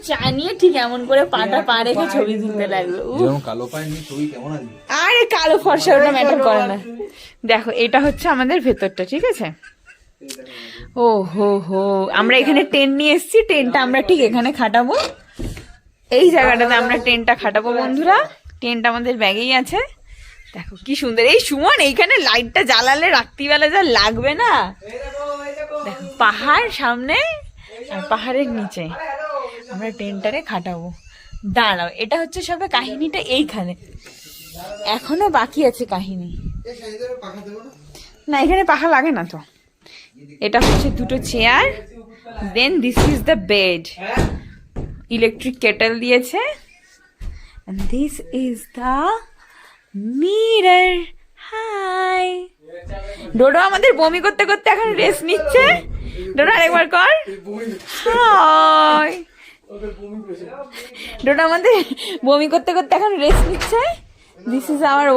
চা নিয়ে ঠিক এমন করে পাটা পা রেখে ছবি তুলতে লাগলো। কালো পায়ে নিয়ে ছবি কেমন আসবে? আরে কালো ফর্সা ওটা ম্যাটার করে না। দেখো এটা হচ্ছে আমাদের ভেতরটা, ঠিক আছে? ও হো হো, আমরা এখানে টেন্ট নিয়ে এসেছি, টেন্টটা আমরা ঠিক এখানে খাটাবো, এই জায়গাটাতে আমরা টেন্টটা খাটাবো বন্ধুরা। টেন্ট আমাদের ব্যাগেই আছে। দেখো কি সুন্দর এই সুমন, এইখানে লাইটটা জ্বালালে রাত্রিবেলা যা লাগবে না। দেখো পাহাড় সামনে আর পাহাড়ের নিচে আমরা টেন্টটারে খাটাবো। দাঁড়াও, এটা হচ্ছে সবে কাহিনীটা এইখানে, এখনো বাকি আছে কাহিনী। না এখানে পাখা লাগে না তো। এটা হচ্ছে দুটো chair, then this is the bed, electric kettle দিয়েছে, and this is the mirror. Hi ডোডো আমাদের বমি করতে করতে এখন রেস্ট নিচ্ছে। ডোডো আরেকবার কর হাই। ডোডো আমাদের বমি করতে করতে এখন রেস্ট নিচ্ছে। This is our